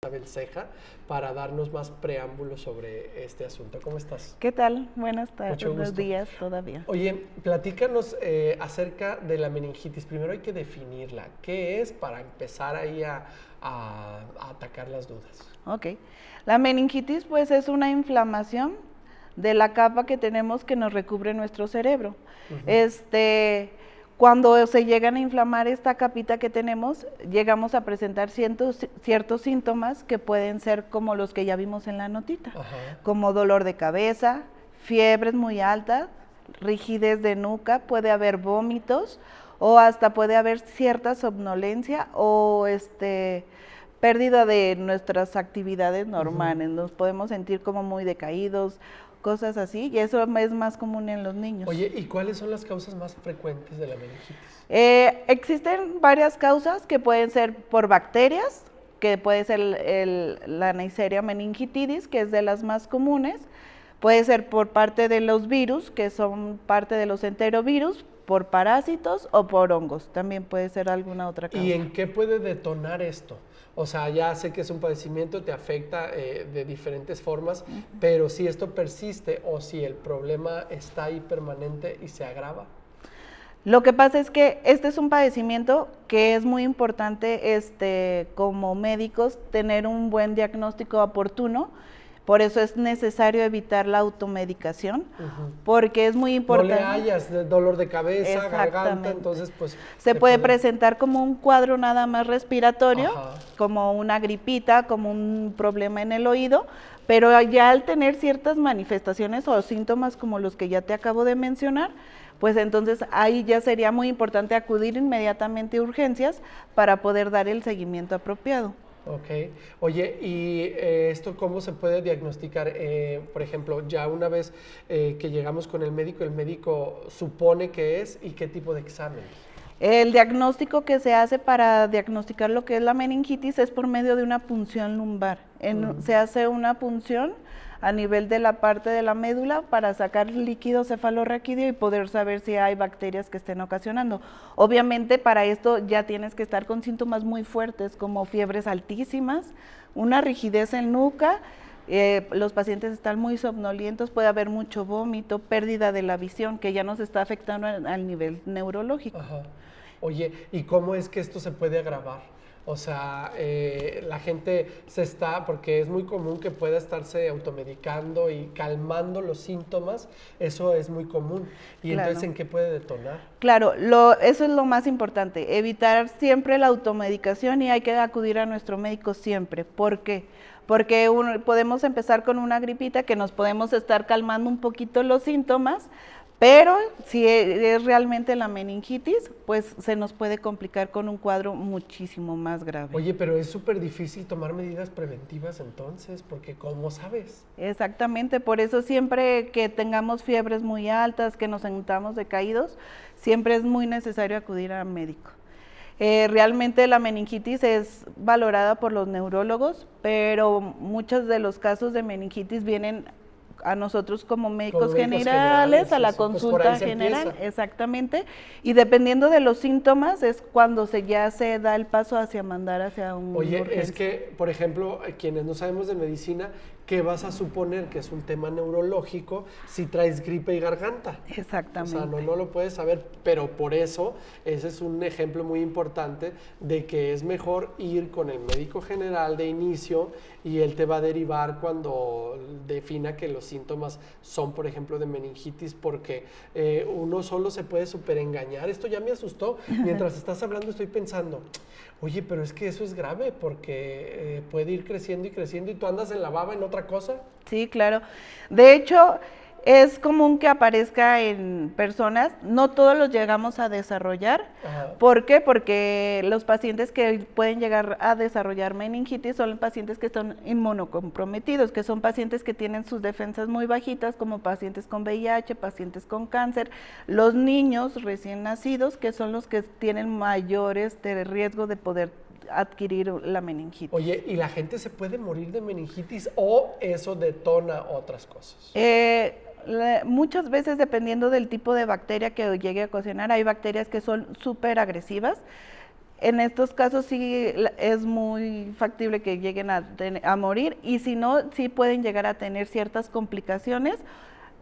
Isabel Ceja, para darnos más preámbulos sobre este asunto. ¿Cómo estás? ¿Qué tal? Buenas tardes, Mucho buenos gusto. días todavía. Oye, platícanos acerca de la meningitis. Primero hay que definirla. ¿Qué es para empezar ahí a atacar las dudas? Ok. La meningitis pues es una inflamación de la capa que tenemos que nos recubre nuestro cerebro. Cuando se llegan a inflamar esta capita que tenemos, llegamos a presentar ciertos síntomas que pueden ser como los que ya vimos en la notita, como dolor de cabeza, fiebres muy altas, rigidez de nuca, puede haber vómitos o hasta puede haber cierta somnolencia o pérdida de nuestras actividades normales, nos podemos sentir como muy decaídos, cosas así, y eso es más común en los niños. Oye, ¿y cuáles son las causas más frecuentes de la meningitis? Existen varias causas que pueden ser por bacterias, que puede ser la Neisseria meningitidis, que es de las más comunes, puede ser por parte de los virus, que son parte de los enterovirus, por parásitos o por hongos, también puede ser alguna otra causa. ¿Y en qué puede detonar esto? O sea, ya sé que es un padecimiento, te afecta de diferentes formas, pero si esto persiste o si el problema está ahí permanente y se agrava. Lo que pasa es que este es un padecimiento que es muy importante como médicos tener un buen diagnóstico oportuno. Por eso es necesario evitar la automedicación, porque es muy importante. No le hayas dolor de cabeza, garganta, entonces pues... Se puede presentar como un cuadro nada más respiratorio, como una gripita, como un problema en el oído, pero ya al tener ciertas manifestaciones o síntomas como los que ya te acabo de mencionar, pues entonces ahí ya sería muy importante acudir inmediatamente a urgencias para poder dar el seguimiento apropiado. Ok. Oye, ¿y esto cómo se puede diagnosticar? Por ejemplo, ya una vez que llegamos con el médico supone que es y qué tipo de examen. El diagnóstico que se hace para diagnosticar lo que es la meningitis es por medio de una punción lumbar. Se hace una punción a nivel de la parte de la médula para sacar líquido cefalorraquídeo y poder saber si hay bacterias que estén ocasionando. Obviamente para esto ya tienes que estar con síntomas muy fuertes como fiebres altísimas, una rigidez en nuca, los pacientes están muy somnolientos, puede haber mucho vómito, pérdida de la visión que ya nos está afectando al nivel neurológico. Oye, ¿y cómo es que esto se puede agravar? O sea, la gente porque es muy común que pueda estarse automedicando y calmando los síntomas, eso es muy común. ¿Y entonces en qué puede detonar? Claro, eso es lo más importante, evitar siempre la automedicación y hay que acudir a nuestro médico siempre. ¿Por qué? Porque podemos empezar con una gripita que nos podemos estar calmando un poquito los síntomas, pero si es realmente la meningitis, pues se nos puede complicar con un cuadro muchísimo más grave. Oye, pero es súper difícil tomar medidas preventivas entonces, porque ¿cómo sabes? Exactamente, por eso siempre que tengamos fiebres muy altas, que nos sintamos decaídos, siempre es muy necesario acudir al médico. Realmente la meningitis es valorada por los neurólogos, pero muchos de los casos de meningitis vienen a nosotros como médicos generales, a la consulta general, exactamente, y dependiendo de los síntomas es cuando ya se da el paso hacia mandar hacia un urgencia. Es que, por ejemplo, quienes no sabemos de medicina, ¿qué vas a suponer que es un tema neurológico si traes gripe y garganta? Exactamente. O sea, no lo puedes saber, pero por eso ese es un ejemplo muy importante de que es mejor ir con el médico general de inicio y él te va a derivar cuando defina que los síntomas son, por ejemplo, de meningitis, porque uno solo se puede súper engañar. Esto ya me asustó. Mientras estás hablando estoy pensando, oye, pero es que eso es grave porque puede ir creciendo y creciendo y tú andas en la baba en otra cosa. Sí, claro. De hecho, es común que aparezca en personas, no todos los llegamos a desarrollar. ¿Por qué? Porque los pacientes que pueden llegar a desarrollar meningitis son los pacientes que están inmunocomprometidos, que son pacientes que tienen sus defensas muy bajitas, como pacientes con VIH, pacientes con cáncer, los niños recién nacidos, que son los que tienen mayores riesgo de poder adquirir la meningitis. Oye, ¿y la gente se puede morir de meningitis o eso detona otras cosas? Muchas veces, dependiendo del tipo de bacteria que llegue a ocasionar, hay bacterias que son súper agresivas. En estos casos sí es muy factible que lleguen a morir, y si no, sí pueden llegar a tener ciertas complicaciones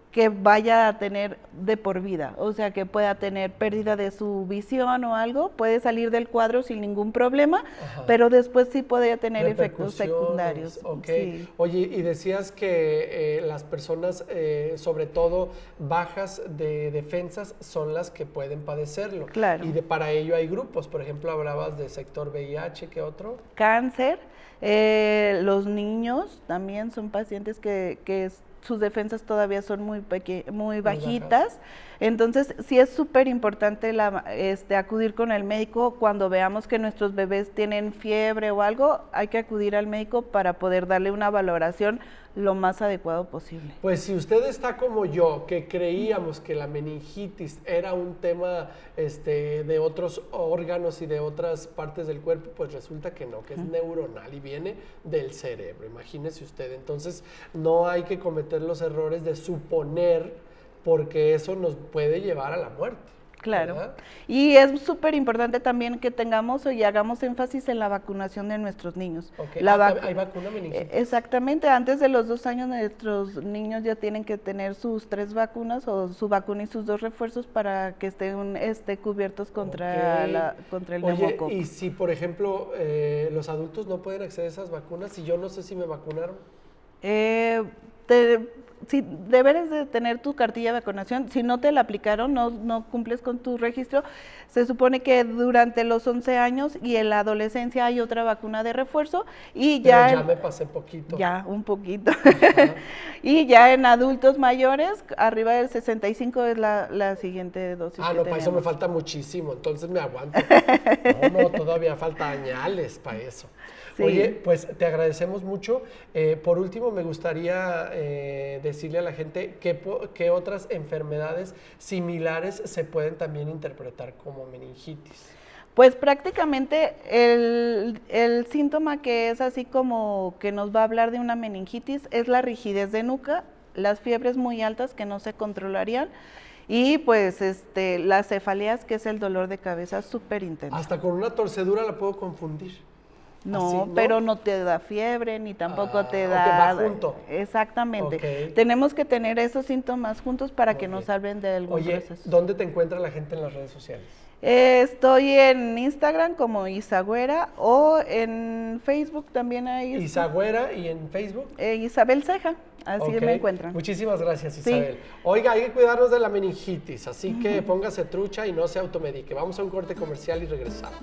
que vaya a tener de por vida, o sea, que pueda tener pérdida de su visión o algo, puede salir del cuadro sin ningún problema, Ajá. pero después sí podría tener efectos secundarios. Ok. Sí. Oye, y decías que las personas, sobre todo bajas de defensas, son las que pueden padecerlo. Claro. Y para ello hay grupos, por ejemplo, hablabas de sector VIH, ¿qué otro? Cáncer, los niños también son pacientes que sus defensas todavía son muy bajitas, entonces sí es súper importante acudir con el médico cuando veamos que nuestros bebés tienen fiebre o algo, hay que acudir al médico para poder darle una valoración lo más adecuado posible. Pues si usted está como yo, que creíamos que la meningitis era un tema de otros órganos y de otras partes del cuerpo, pues resulta que no, que es neuronal y viene del cerebro, imagínese usted. Entonces no hay que cometer los errores de suponer, porque eso nos puede llevar a la muerte. Claro, ¿verdad? Y es súper importante también que tengamos y hagamos énfasis en la vacunación de nuestros niños. Okay. ¿Hay vacuna meningitis? Exactamente, antes de los 2 años nuestros niños ya tienen que tener sus 3 vacunas o su vacuna y sus 2 refuerzos para que estén cubiertos contra, contra el neumococo. Oye, y si por ejemplo los adultos no pueden acceder a esas vacunas, y yo no sé si me vacunaron. Si deberes de tener tu cartilla de vacunación, si no te la aplicaron, no cumples con tu registro, se supone que durante los 11 años y en la adolescencia hay otra vacuna de refuerzo y ya me pasé poquito. Ya, un poquito. Y ya en adultos mayores, arriba del 65 es la siguiente dosis. No, para eso me falta muchísimo, entonces me aguanto. No, todavía falta añales para eso. Sí. Oye, pues te agradecemos mucho. Por último, me gustaría decirle a la gente qué otras enfermedades similares se pueden también interpretar como meningitis. Pues prácticamente el síntoma que es así como que nos va a hablar de una meningitis es la rigidez de nuca, las fiebres muy altas que no se controlarían, y pues las cefaleas, que es el dolor de cabeza súper intenso. Hasta con una torcedura la puedo confundir. No, ¿así, no? Pero no te da fiebre, ni tampoco te da... Va junto. Exactamente. Okay. Tenemos que tener esos síntomas juntos para que nos salven de algún proceso. ¿Dónde te encuentra la gente en las redes sociales? Estoy en Instagram como Isagüera, o en Facebook también hay... Isagüera, y en Facebook Isabel Ceja, así me encuentran. Muchísimas gracias, Isabel. Sí. Oiga, hay que cuidarnos de la meningitis, así que póngase trucha y no se automedique. Vamos a un corte comercial y regresamos.